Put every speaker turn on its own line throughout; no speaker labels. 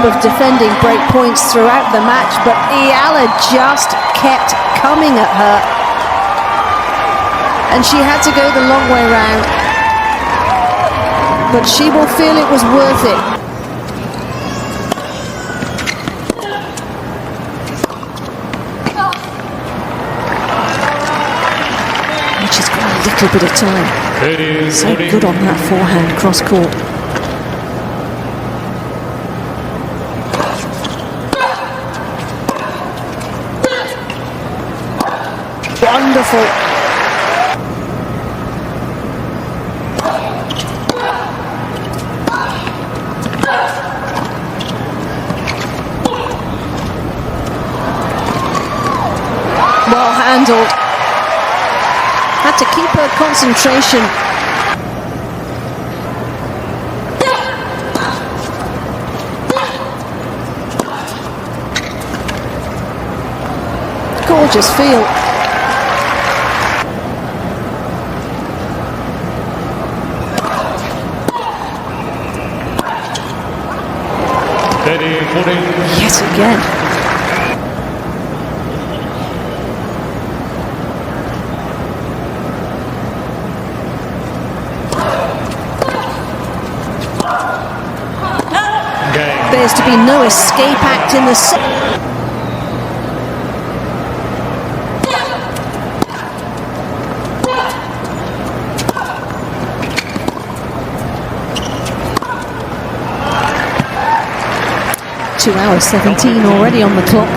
of defending break points throughout the match, but Eala just kept coming at her. And she had to go the long way round. But she will feel it was worth it. And she's got a little bit of time. So good on that forehand cross court. Wonderful. Well handled. Had to keep her concentration. Gorgeous feel. Yet again. There's to be no escape act in the set. Two hours 17 already on the clock.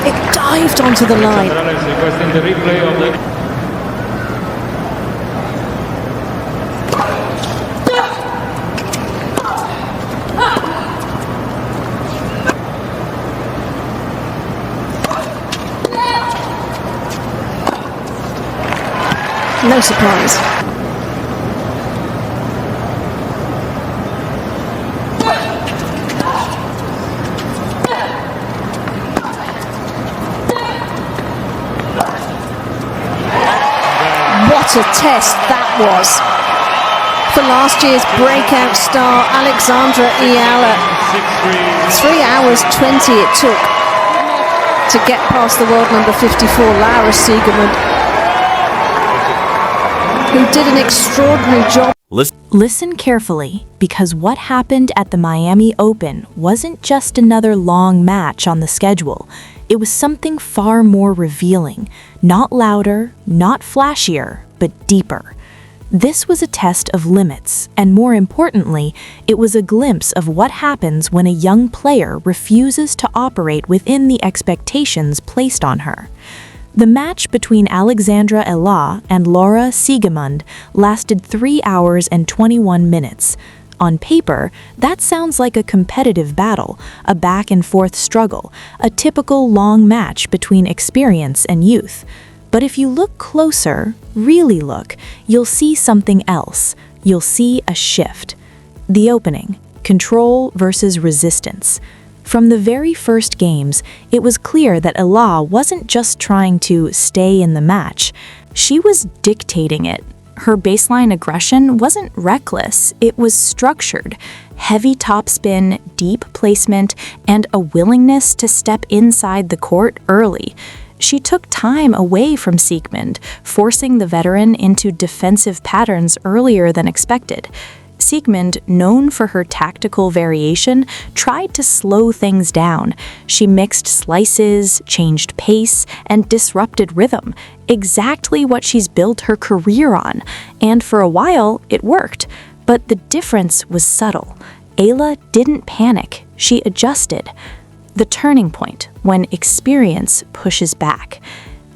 It dived onto the line.
Alex requesting the replay of the...
No surprise. What a test that was for last year's breakout star Alexandra Eala. 3 hours 20 it took to get past the world number 54 Laura Siegemund, who did an extraordinary job.
Listen carefully, because what happened at the Miami Open wasn't just another long match on the schedule. It was something far more revealing, not louder, not flashier, but deeper. This was a test of limits, and more importantly, it was a glimpse of what happens when a young player refuses to operate within the expectations placed on her. The match between Alexandra Eala and Laura Siegemund lasted 3 hours and 21 minutes. On paper, that sounds like a competitive battle, a back-and-forth struggle, a typical long match between experience and youth. But if you look closer, really look, you'll see something else. You'll see a shift. The opening, control versus resistance. From the very first games, it was clear that Eala wasn't just trying to stay in the match. She was dictating it. Her baseline aggression wasn't reckless, it was structured. Heavy topspin, deep placement, and a willingness to step inside the court early. She took time away from Siegemund, forcing the veteran into defensive patterns earlier than expected. Siegemund, known for her tactical variation, tried to slow things down. She mixed slices, changed pace, and disrupted rhythm, exactly what she's built her career on. And for a while, it worked. But the difference was subtle. Eala didn't panic. She adjusted. The turning point, when experience pushes back.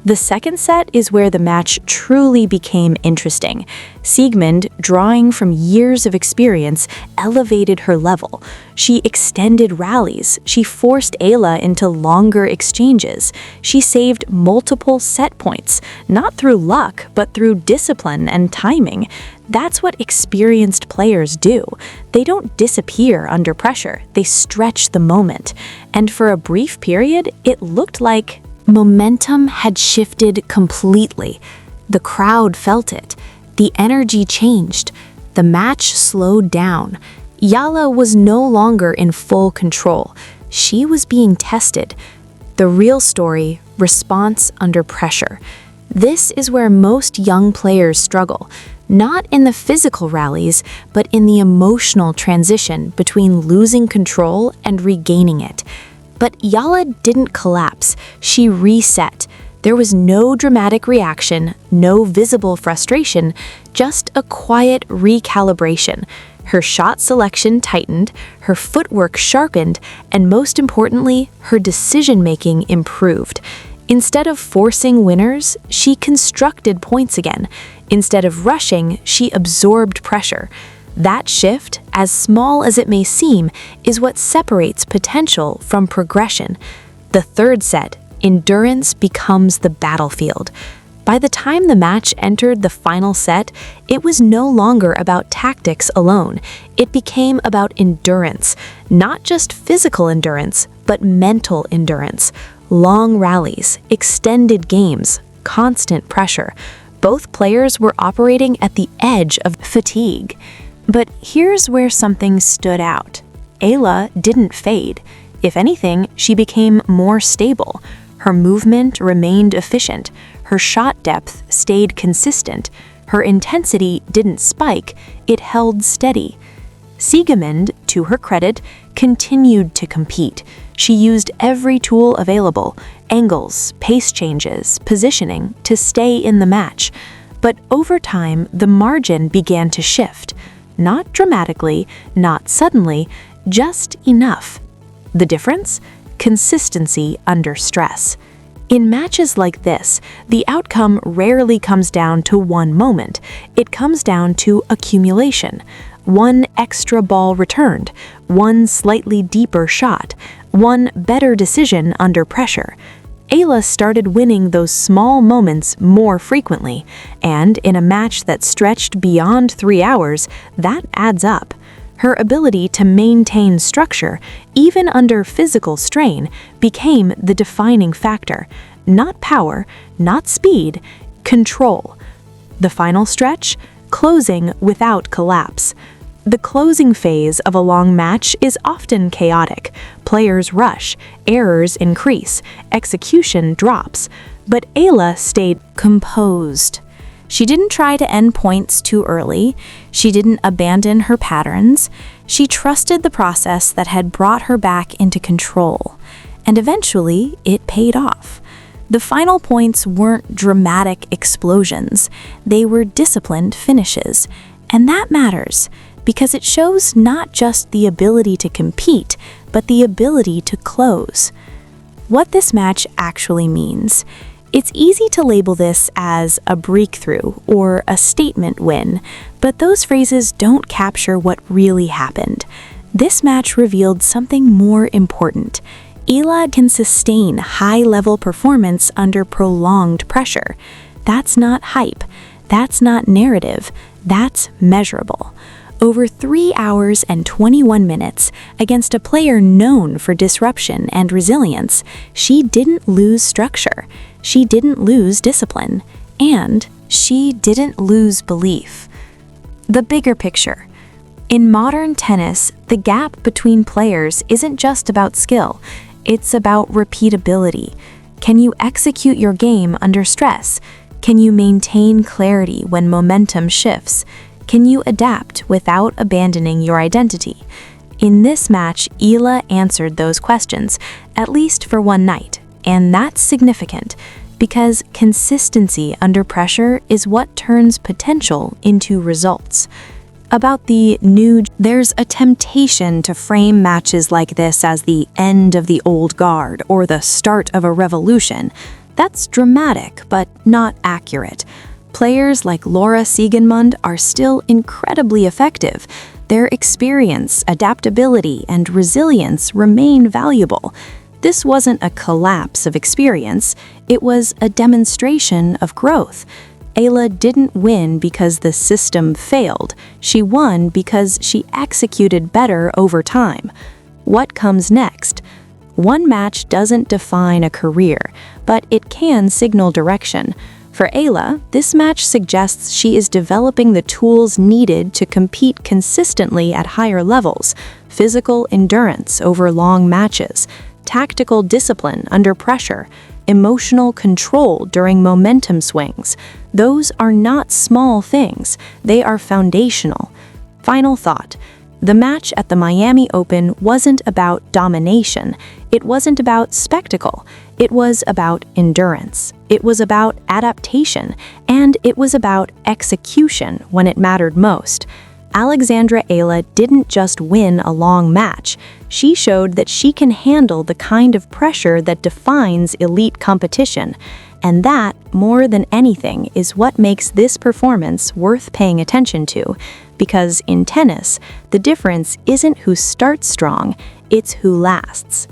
The second set is where the match truly became interesting. Siegemund, drawing from years of experience, elevated her level. She extended rallies. She forced Eala into longer exchanges. She saved multiple set points, not through luck, but through discipline and timing. That's what experienced players do. They don't disappear under pressure. They stretch the moment. And for a brief period, it looked like momentum had shifted completely. The crowd felt it. The energy changed. The match slowed down. Eala was no longer in full control. She was being tested. The real story, response under pressure. This is where most young players struggle, not in the physical rallies, but in the emotional transition between losing control and regaining it. But Eala didn't collapse. She reset. There was no dramatic reaction, no visible frustration, just a quiet recalibration. Her shot selection tightened, her footwork sharpened, and most importantly, her decision-making improved. Instead of forcing winners, she constructed points again. Instead of rushing, she absorbed pressure. That shift, as small as it may seem, is what separates potential from progression. The third set, endurance becomes the battlefield. By the time the match entered the final set, it was no longer about tactics alone. It became about endurance, not just physical endurance, but mental endurance. Long rallies, extended games, constant pressure. Both players were operating at the edge of fatigue. But here's where something stood out. Eala didn't fade. If anything, she became more stable. Her movement remained efficient. Her shot depth stayed consistent. Her intensity didn't spike, it held steady. Siegemund, to her credit, continued to compete. She used every tool available, angles, pace changes, positioning, to stay in the match. But over time, the margin began to shift. Not dramatically, not suddenly, just enough. The difference? Consistency under stress. In matches like this, the outcome rarely comes down to one moment. It comes down to accumulation. One extra ball returned, one slightly deeper shot, one better decision under pressure. Eala started winning those small moments more frequently, and in a match that stretched beyond 3 hours, that adds up. Her ability to maintain structure, even under physical strain, became the defining factor. Not power, not speed, control. The final stretch? Closing without collapse. The closing phase of a long match is often chaotic. Players rush, errors increase, execution drops. But Eala stayed composed. She didn't try to end points too early. She didn't abandon her patterns. She trusted the process that had brought her back into control. And eventually, it paid off. The final points weren't dramatic explosions. They were disciplined finishes. And that matters, because it shows not just the ability to compete, but the ability to close. What this match actually means. It's easy to label this as a breakthrough or a statement win, but those phrases don't capture what really happened. This match revealed something more important. Eala can sustain high-level performance under prolonged pressure. That's not hype. That's not narrative. That's measurable. Over 3 hours and 21 minutes against a player known for disruption and resilience, she didn't lose structure, she didn't lose discipline, and she didn't lose belief. The bigger picture. In modern tennis, the gap between players isn't just about skill, it's about repeatability. Can you execute your game under stress? Can you maintain clarity when momentum shifts? Can you adapt without abandoning your identity? In this match, Eala answered those questions, at least for one night, and that's significant, because consistency under pressure is what turns potential into results. About the new, there's a temptation to frame matches like this as the end of the old guard or the start of a revolution. That's dramatic, but not accurate. Players like Laura Siegemund are still incredibly effective. Their experience, adaptability, and resilience remain valuable. This wasn't a collapse of experience, it was a demonstration of growth. Eala didn't win because the system failed. She won because she executed better over time. What comes next? One match doesn't define a career, but it can signal direction. For Eala, this match suggests she is developing the tools needed to compete consistently at higher levels: physical endurance over long matches, tactical discipline under pressure, emotional control during momentum swings. Those are not small things, they are foundational. Final thought. The match at the Miami Open wasn't about domination. It wasn't about spectacle. It was about endurance. It was about adaptation. And it was about execution when it mattered most. Alexandra Eala didn't just win a long match. She showed that she can handle the kind of pressure that defines elite competition. And that, more than anything, is what makes this performance worth paying attention to. Because in tennis, the difference isn't who starts strong, it's who lasts.